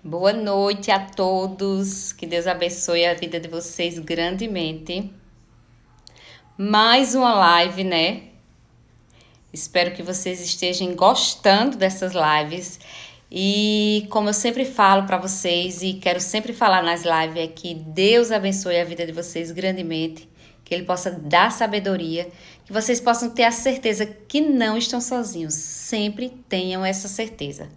Boa noite a todos. Que Deus abençoe a vida de vocês grandemente. Mais uma live, né? Espero que vocês estejam gostando dessas lives. E como eu sempre falo para vocês e quero sempre falar nas lives é que Deus abençoe a vida de vocês grandemente, que ele possa dar sabedoria, que vocês possam ter a certeza que não estão sozinhos. Sempre tenham essa certeza.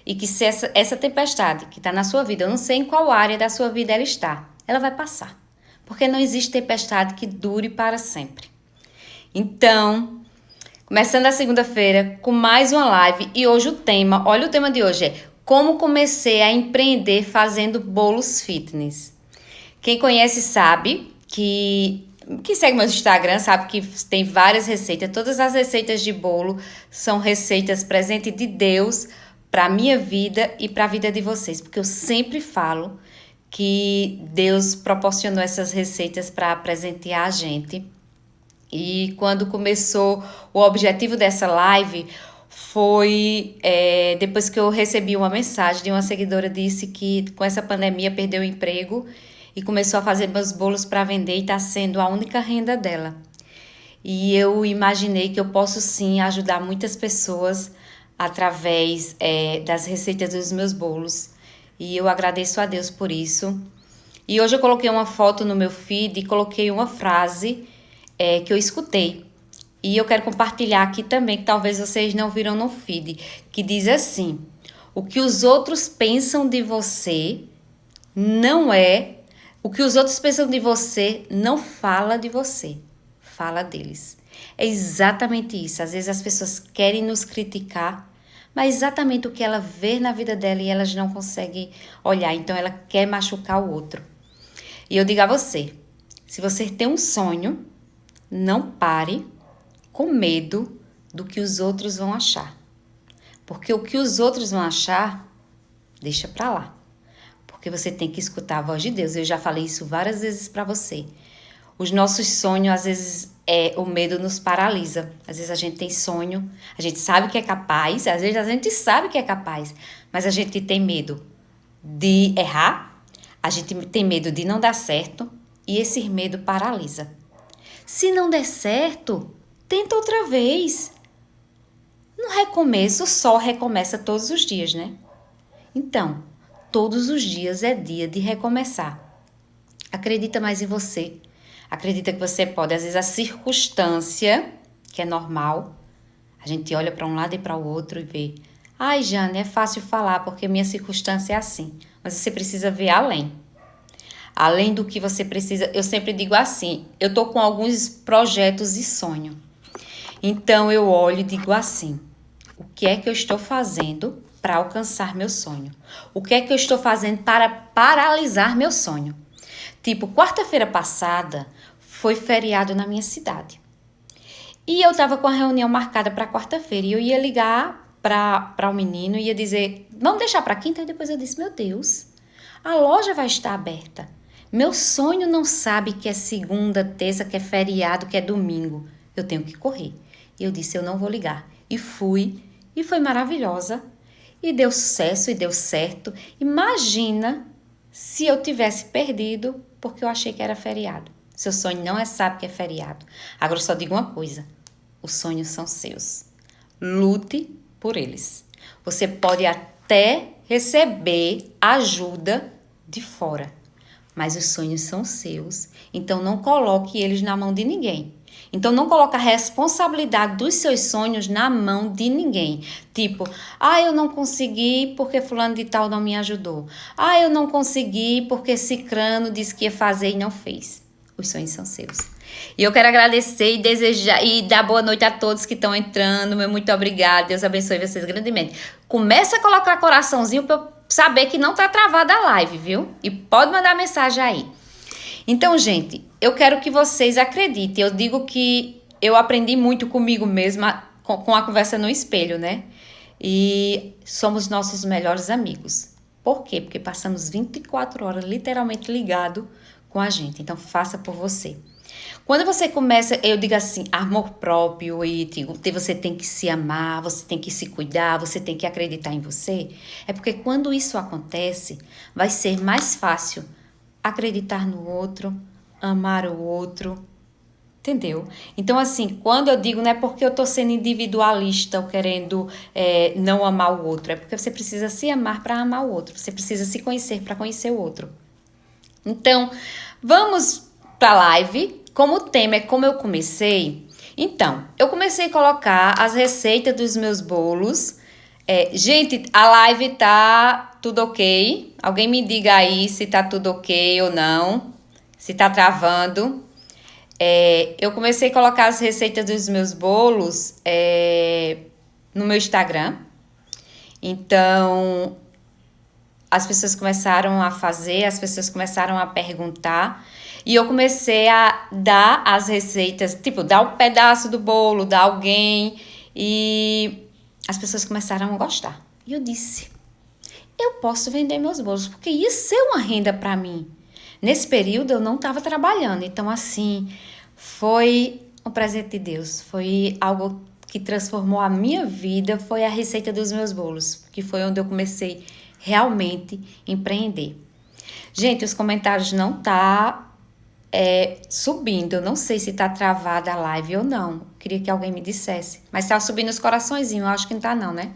E que se essa tempestade que está na sua vida, eu não sei em qual área da sua vida ela está, ela vai passar. Porque não existe tempestade que dure para sempre. Então, começando a segunda-feira com mais uma live. E hoje olha o tema de hoje é como comecei a empreender fazendo bolos fitness. Quem conhece sabe que segue meu Instagram sabe que tem várias receitas. Todas as receitas de bolo são receitas presente de Deus para a minha vida e para a vida de vocês. Porque eu sempre falo que Deus proporcionou essas receitas para presentear a gente. E quando começou o objetivo dessa live foi depois que eu recebi uma mensagem de uma seguidora disse que com essa pandemia perdeu o emprego e começou a fazer meus bolos para vender e está sendo a única renda dela. E eu imaginei que eu posso sim ajudar muitas pessoas através das receitas dos meus bolos. E eu agradeço a Deus por isso. E hoje eu coloquei uma foto no meu feed e coloquei uma frase que eu escutei. E eu quero compartilhar aqui também, que talvez vocês não viram no feed, que diz assim: o que os outros pensam de você não é. O que os outros pensam de você não fala de você, fala deles. É exatamente isso. Às vezes as pessoas querem nos criticar, mas exatamente o que ela vê na vida dela e elas não conseguem olhar. Então ela quer machucar o outro. E eu digo a você, se você tem um sonho, não pare com medo do que os outros vão achar. Porque o que os outros vão achar, deixa pra lá. Porque você tem que escutar a voz de Deus. Eu já falei isso várias vezes para você. Os nossos sonhos, às vezes, o medo nos paralisa. Às vezes a gente tem sonho, a gente sabe que é capaz, às vezes a gente sabe que é capaz, mas a gente tem medo de errar, a gente tem medo de não dar certo e esse medo paralisa. Se não der certo, tenta outra vez. No recomeço, o sol recomeça todos os dias, né? Então, todos os dias é dia de recomeçar. Acredita mais em você. Acredita que você pode. Às vezes a circunstância, que é normal, a gente olha para um lado e para o outro e vê. Ai, Jane, é fácil falar porque minha circunstância é assim. Mas você precisa ver além. Além do que você precisa, eu sempre digo assim, eu tô com alguns projetos e sonho. Então eu olho e digo assim, o que é que eu estou fazendo para alcançar meu sonho? O que é que eu estou fazendo para paralisar meu sonho? Tipo, quarta-feira passada foi feriado na minha cidade. E eu tava com a reunião marcada para quarta-feira e eu ia ligar para o menino e ia dizer, vamos deixar para quinta? E depois eu disse, meu Deus, a loja vai estar aberta. Meu sonho não sabe que é segunda, terça, que é feriado, que é domingo. Eu tenho que correr. E eu disse, eu não vou ligar. E fui, e foi maravilhosa. E deu sucesso, e deu certo. Imagina se eu tivesse perdido porque eu achei que era feriado. Seu sonho não sabe que é feriado. Agora eu só digo uma coisa, os sonhos são seus. Lute por eles. Você pode até receber ajuda de fora, mas os sonhos são seus, então não coloque eles na mão de ninguém. Então não coloque a responsabilidade dos seus sonhos na mão de ninguém. Tipo, eu não consegui porque fulano de tal não me ajudou. Eu não consegui porque cicrano disse que ia fazer e não fez. Os sonhos são seus. E eu quero agradecer e desejar e dar boa noite a todos que estão entrando. Meu muito obrigada. Deus abençoe vocês grandemente. Começa a colocar coraçãozinho para eu saber que não tá travada a live, viu? E pode mandar mensagem aí. Então, gente, eu quero que vocês acreditem. Eu digo que eu aprendi muito comigo mesma com a conversa no espelho, né? E somos nossos melhores amigos. Por quê? Porque passamos 24 horas literalmente ligado com a gente. Então, faça por você. Quando você começa, eu digo assim, amor próprio, e digo, você tem que se amar, você tem que se cuidar, você tem que acreditar em você. É porque quando isso acontece, vai ser mais fácil acreditar no outro, amar o outro, entendeu? Então, assim, quando eu digo, não é porque eu tô sendo individualista ou querendo não amar o outro, é porque você precisa se amar para amar o outro, você precisa se conhecer para conhecer o outro. Então, vamos para a live. Como o tema é como eu comecei, então, eu comecei a colocar as receitas dos meus bolos. Gente, a live tá tudo ok? Alguém me diga aí se tá tudo ok ou não, se tá travando. Eu comecei a colocar as receitas dos meus bolos no meu Instagram. Então, as pessoas começaram a fazer, as pessoas começaram a perguntar. E eu comecei a dar as receitas, tipo, dar um pedaço do bolo, dar alguém. E as pessoas começaram a gostar. E eu disse, eu posso vender meus bolos, porque isso é uma renda para mim. Nesse período eu não estava trabalhando, então assim, foi um presente de Deus, foi algo que transformou a minha vida, foi a receita dos meus bolos, que foi onde eu comecei realmente a empreender. Gente, os comentários não tá subindo, eu não sei se tá travada a live ou não, queria que alguém me dissesse, mas tá subindo os coraçõezinhos, eu acho que não tá não, né?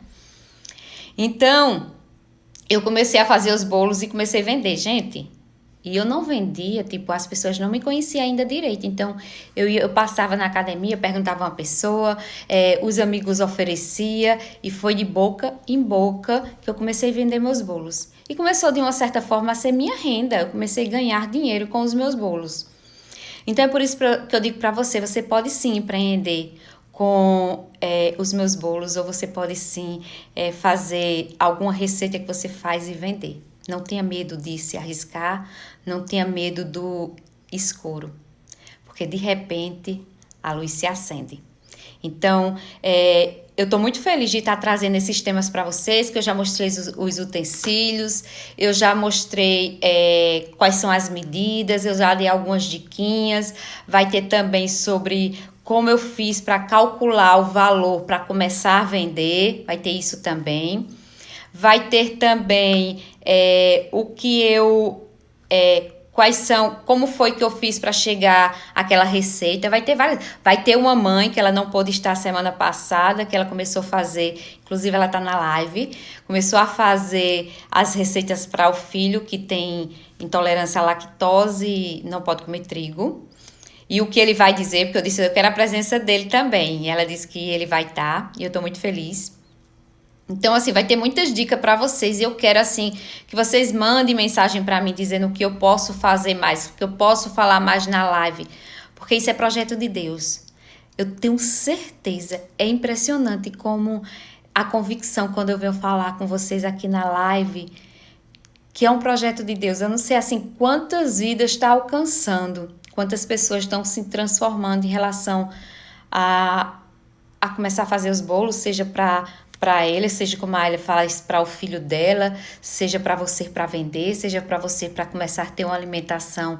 Então, eu comecei a fazer os bolos e comecei a vender, gente. E eu não vendia, tipo, as pessoas não me conheciam ainda direito. Então, eu passava na academia, perguntava a uma pessoa, os amigos oferecia e foi de boca em boca que eu comecei a vender meus bolos. E começou, de uma certa forma, a ser minha renda. Eu comecei a ganhar dinheiro com os meus bolos. Então, é por isso que eu digo para você, você pode sim empreender com os meus bolos, ou você pode sim fazer alguma receita que você faz e vender. Não tenha medo de se arriscar, não tenha medo do escuro, porque de repente a luz se acende. Então, eu estou muito feliz de estar trazendo esses temas para vocês, que eu já mostrei os utensílios, eu já mostrei quais são as medidas, eu já dei algumas diquinhas, vai ter também sobre como eu fiz para calcular o valor para começar a vender, vai ter isso também. Vai ter também o que eu... quais são, como foi que eu fiz para chegar àquela receita. Vai ter várias. Vai ter uma mãe que ela não pôde estar semana passada, que ela começou a fazer, inclusive ela está na live, começou a fazer as receitas para o filho que tem intolerância à lactose e não pode comer trigo. E o que ele vai dizer, porque eu disse, eu quero a presença dele também. E ela disse que ele vai estar, e eu estou muito feliz. Então, assim, vai ter muitas dicas para vocês e eu quero, assim, que vocês mandem mensagem para mim dizendo o que eu posso fazer mais, o que eu posso falar mais na live, porque isso é projeto de Deus. Eu tenho certeza, é impressionante como a convicção quando eu venho falar com vocês aqui na live, que é um projeto de Deus. Eu não sei, assim, quantas vidas está alcançando, quantas pessoas estão se transformando em relação a começar a fazer os bolos, seja para ele, seja como a Alia faz para o filho dela, seja para você para vender, seja para você para começar a ter uma alimentação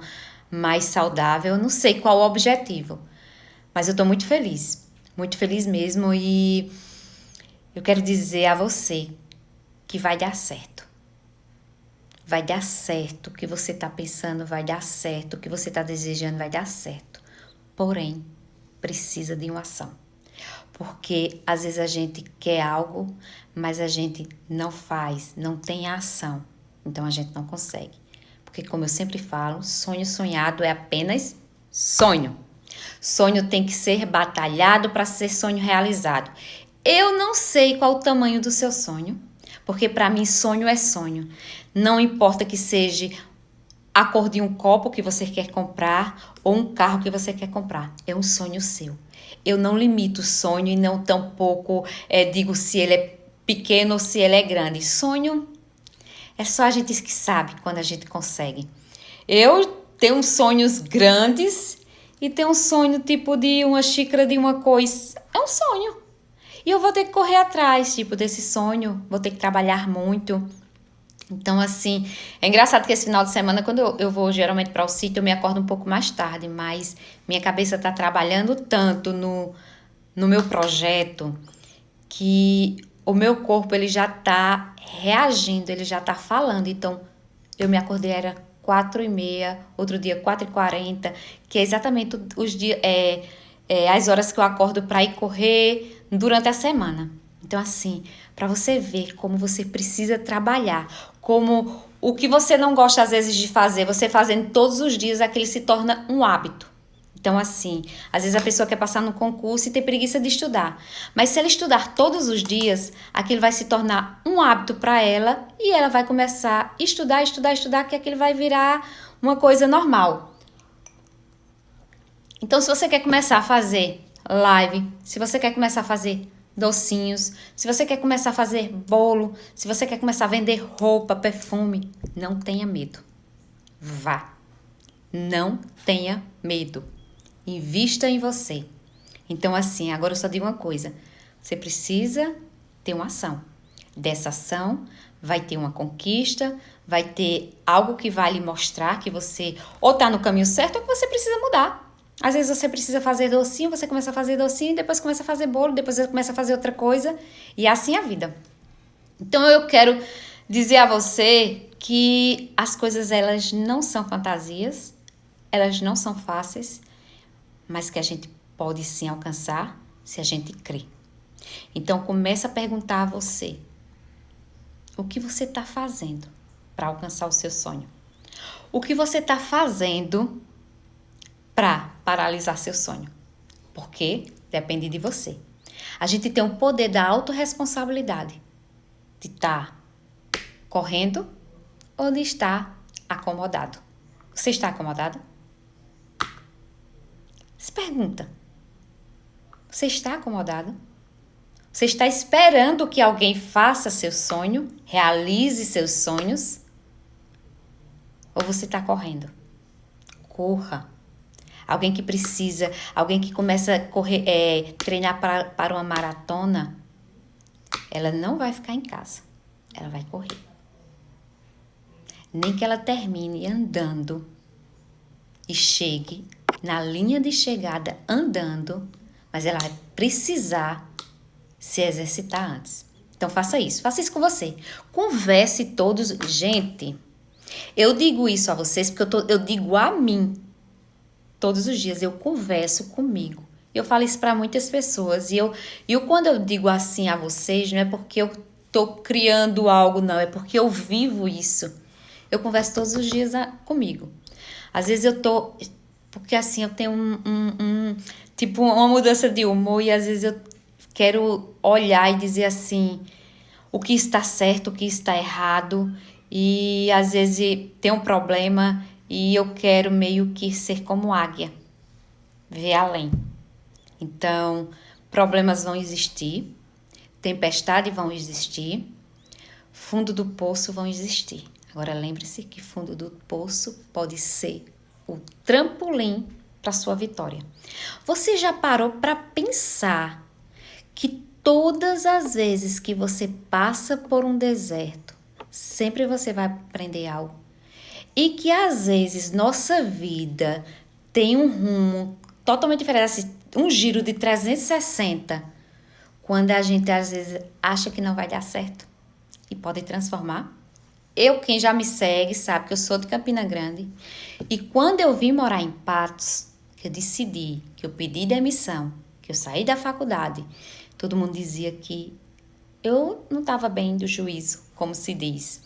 mais saudável. Eu não sei qual o objetivo, mas eu estou muito feliz mesmo, e eu quero dizer a você que vai dar certo. Vai dar certo, o que você está pensando vai dar certo, o que você está desejando vai dar certo. Porém, precisa de uma ação. Porque às vezes a gente quer algo, mas a gente não faz, não tem ação. Então a gente não consegue. Porque como eu sempre falo, sonho sonhado é apenas sonho. Sonho tem que ser batalhado para ser sonho realizado. Eu não sei qual o tamanho do seu sonho, porque para mim sonho é sonho. Não importa que seja a cor de um copo que você quer comprar ou um carro que você quer comprar. É um sonho seu. Eu não limito o sonho e não tampouco digo se ele é pequeno ou se ele é grande. Sonho é só a gente que sabe quando a gente consegue. Eu tenho sonhos grandes e tenho um sonho tipo de uma xícara de uma coisa. É um sonho. E eu vou ter que correr atrás tipo desse sonho. Vou ter que trabalhar muito. Então, assim, é engraçado que esse final de semana, quando eu vou geralmente para o sítio, eu me acordo um pouco mais tarde, mas minha cabeça tá trabalhando tanto no meu projeto que o meu corpo, ele já tá reagindo, ele já tá falando. Então, eu me acordei, era 4h30, outro dia 4h40, que é exatamente os dias, as horas que eu acordo para ir correr durante a semana. Então, assim, para você ver como você precisa trabalhar, como o que você não gosta às vezes de fazer, você fazendo todos os dias, aquele se torna um hábito. Então, assim, às vezes a pessoa quer passar no concurso e tem preguiça de estudar. Mas se ela estudar todos os dias, aquilo vai se tornar um hábito para ela e ela vai começar a estudar, estudar, estudar, que aquilo vai virar uma coisa normal. Então, se você quer começar a fazer live, se você quer começar a fazer docinhos, se você quer começar a fazer bolo, se você quer começar a vender roupa, perfume, não tenha medo. Vá. Não tenha medo. Invista em você. Então, assim, agora eu só digo uma coisa. Você precisa ter uma ação. Dessa ação vai ter uma conquista, vai ter algo que vai lhe mostrar que você ou tá no caminho certo ou que você precisa mudar. Às vezes você precisa fazer docinho, você começa a fazer docinho, depois começa a fazer bolo, depois você começa a fazer outra coisa. E assim é a vida. Então, eu quero dizer a você que as coisas, elas não são fantasias, elas não são fáceis, mas que a gente pode sim alcançar se a gente crer. Então, começa a perguntar a você, o que você está fazendo para alcançar o seu sonho? O que você está fazendo para paralisar seu sonho? Porque depende de você. A gente tem o poder da autorresponsabilidade, de estar correndo ou de estar acomodado. Você está acomodado? Se pergunta, você está acomodado? Você está esperando que alguém faça seu sonho, realize seus sonhos? Ou você está correndo? Corra. Alguém que precisa, alguém que começa a correr, treinar para uma maratona, ela não vai ficar em casa, ela vai correr. Nem que ela termine andando e chegue na linha de chegada andando, mas ela vai precisar se exercitar antes. Então faça isso com você. Converse todos. Gente, eu digo isso a vocês porque eu digo a mim. Todos os dias eu converso comigo. Eu falo isso para muitas pessoas. E quando eu digo assim a vocês, não é porque eu tô criando algo, não. É porque eu vivo isso. Eu converso todos os dias comigo. Às vezes eu tô... Porque assim, eu tenho tipo uma mudança de humor e às vezes eu quero olhar e dizer assim, o que está certo, o que está errado. E às vezes tem um problema e eu quero meio que ser como águia, ver além. Então, problemas vão existir, tempestades vão existir, fundo do poço vão existir. Agora lembre-se que fundo do poço pode ser o trampolim para sua vitória. Você já parou para pensar que todas as vezes que você passa por um deserto, sempre você vai aprender algo? E que às vezes nossa vida tem um rumo totalmente diferente, assim, um giro de 360, quando a gente às vezes acha que não vai dar certo e pode transformar. Quem já me segue sabe que eu sou de Campina Grande e quando eu vim morar em Patos, que eu decidi, que eu pedi demissão, que eu saí da faculdade, todo mundo dizia que eu não estava bem do juízo, como se diz.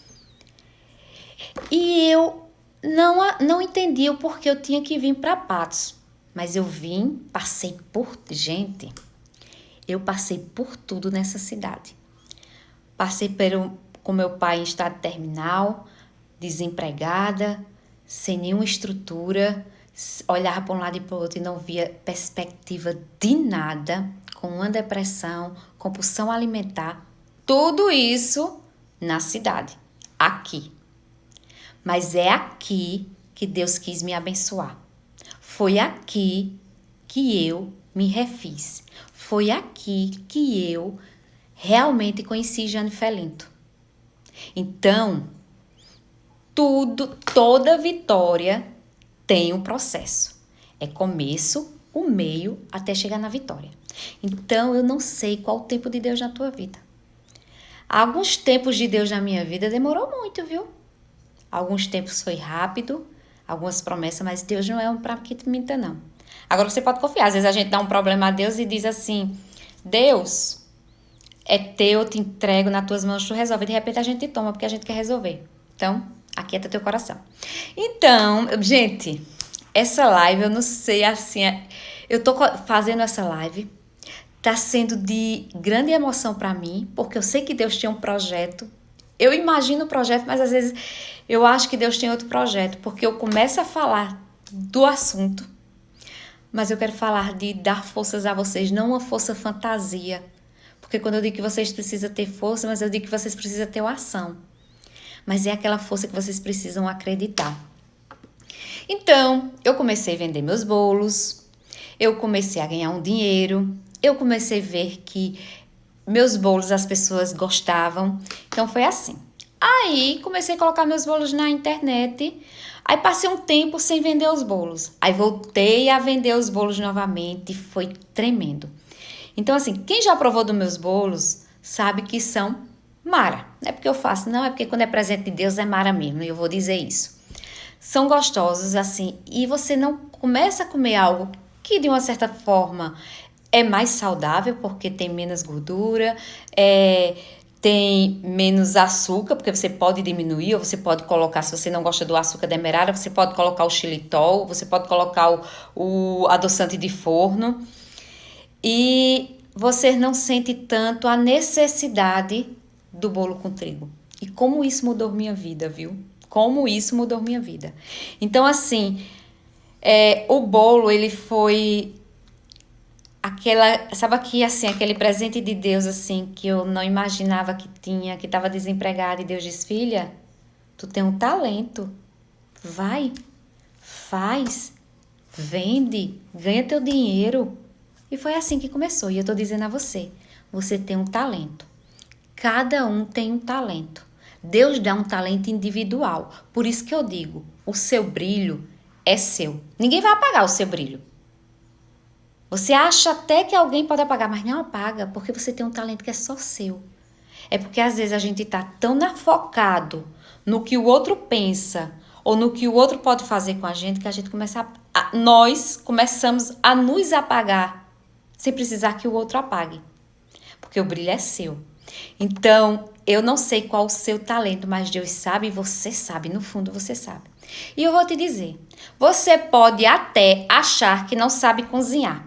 E eu não entendi o porquê eu tinha que vir para Patos. Mas eu vim, passei por... Gente, eu passei por tudo nessa cidade. Passei com meu pai em estado terminal, desempregada, sem nenhuma estrutura, olhava para um lado e para o outro e não via perspectiva de nada, com uma depressão, compulsão alimentar, tudo isso na cidade, aqui. Mas é aqui que Deus quis me abençoar. Foi aqui que eu me refiz. Foi aqui que eu realmente conheci Jane Felinto. Então, toda vitória tem um processo. É começo, o meio, até chegar na vitória. Então, eu não sei qual o tempo de Deus na tua vida. Alguns tempos de Deus na minha vida demorou muito, viu? Alguns tempos foi rápido, algumas promessas, mas Deus não é um pra que te minta, não. Agora, você pode confiar. Às vezes a gente dá um problema a Deus e diz assim, Deus, é teu, eu te entrego nas tuas mãos, tu resolve. De repente a gente toma porque a gente quer resolver. Então, aquieta teu coração. Então, gente, essa live, eu não sei, assim, eu tô fazendo essa live, tá sendo de grande emoção para mim, porque eu sei que Deus tinha um projeto. Eu imagino o projeto, mas às vezes eu acho que Deus tem outro projeto, porque eu começo a falar do assunto, mas eu quero falar de dar forças a vocês, não uma força fantasia. Porque quando eu digo que vocês precisam ter força, mas eu digo que vocês precisam ter uma ação. Mas é aquela força que vocês precisam acreditar. Então, eu comecei a vender meus bolos, eu comecei a ganhar um dinheiro, eu comecei a ver que meus bolos as pessoas gostavam. Então, foi assim. Aí, comecei a colocar meus bolos na internet. Aí, passei um tempo sem vender os bolos. Aí, voltei a vender os bolos novamente. Foi tremendo. Então, assim, quem já provou dos meus bolos sabe que são mara. Não é porque eu faço, não. É porque quando é presente de Deus é mara mesmo. E eu vou dizer isso. São gostosos, assim. E você não começa a comer algo que, de uma certa forma, é mais saudável, porque tem menos gordura, tem menos açúcar, porque você pode diminuir, ou você pode colocar, se você não gosta do açúcar demerara, você pode colocar o xilitol, você pode colocar o adoçante de forno. E você não sente tanto a necessidade do bolo com trigo. E como isso mudou minha vida, viu? Como isso mudou minha vida. Então, assim, o bolo, ele foi sabe aqui, assim, aquele presente de Deus, assim, que eu não imaginava que tinha, que estava desempregada, e Deus diz, filha, tu tem um talento, vai, faz, vende, ganha teu dinheiro. E foi assim que começou, e eu tô dizendo a você, você tem um talento, cada um tem um talento, Deus dá um talento individual, por isso que eu digo, o seu brilho é seu, ninguém vai apagar o seu brilho. Você acha até que alguém pode apagar, mas não apaga, porque você tem um talento que é só seu. É porque às vezes a gente está tão focado no que o outro pensa ou no que o outro pode fazer com a gente que a gente nós começamos a nos apagar sem precisar que o outro apague. Porque o brilho é seu. Então, eu não sei qual o seu talento, mas Deus sabe e você sabe, no fundo você sabe. E eu vou te dizer, você pode até achar que não sabe cozinhar.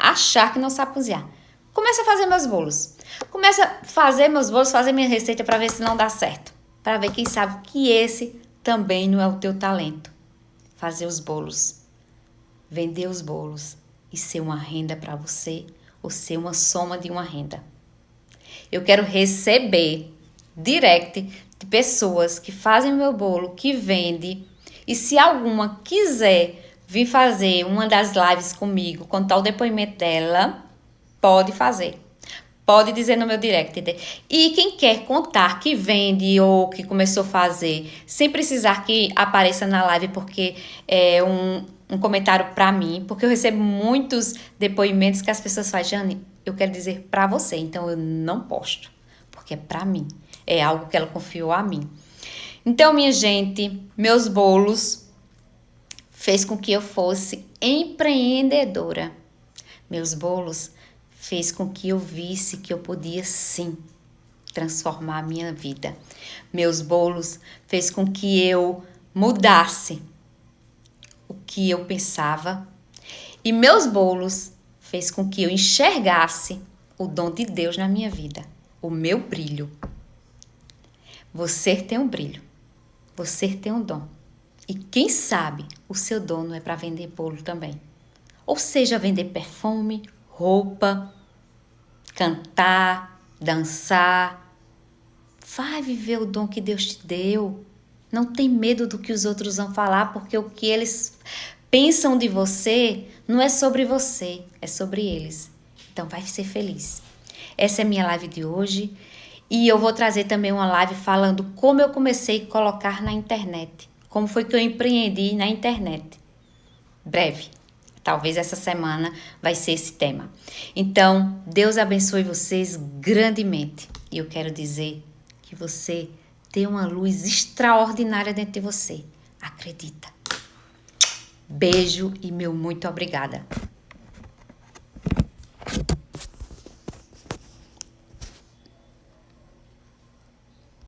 Achar que não sabe cozinhar. Começa a fazer meus bolos. Começa a fazer meus bolos, fazer minha receita para ver se não dá certo. Para ver quem sabe que esse também não é o teu talento. Fazer os bolos. Vender os bolos. E ser uma renda para você ou ser uma soma de uma renda. Eu quero receber direct de pessoas que fazem meu bolo, que vendem. E se alguma quiser vir fazer uma das lives comigo, contar o depoimento dela, pode fazer. Pode dizer no meu direct. E quem quer contar que vende ou que começou a fazer, sem precisar que apareça na live, porque é um comentário para mim, porque eu recebo muitos depoimentos que as pessoas fazem, Jane, eu quero dizer para você, então eu não posto, porque é para mim. É algo que ela confiou a mim. Então, minha gente, meus bolos fez com que eu fosse empreendedora. Meus bolos fez com que eu visse que eu podia sim transformar a minha vida. Meus bolos fez com que eu mudasse o que eu pensava. E meus bolos fez com que eu enxergasse o dom de Deus na minha vida, o meu brilho. Você tem um brilho, você tem um dom. E quem sabe o seu dom não é para vender bolo também. Ou seja, vender perfume, roupa, cantar, dançar. Vai viver o dom que Deus te deu. Não tem medo do que os outros vão falar, porque o que eles pensam de você não é sobre você, é sobre eles. Então vai ser feliz. Essa é a minha live de hoje. E eu vou trazer também uma live falando como eu comecei a colocar na internet. Como foi que eu empreendi na internet. Breve. Talvez essa semana vai ser esse tema. Então, Deus abençoe vocês grandemente. E eu quero dizer que você tem uma luz extraordinária dentro de você. Acredita. Beijo e meu muito obrigada.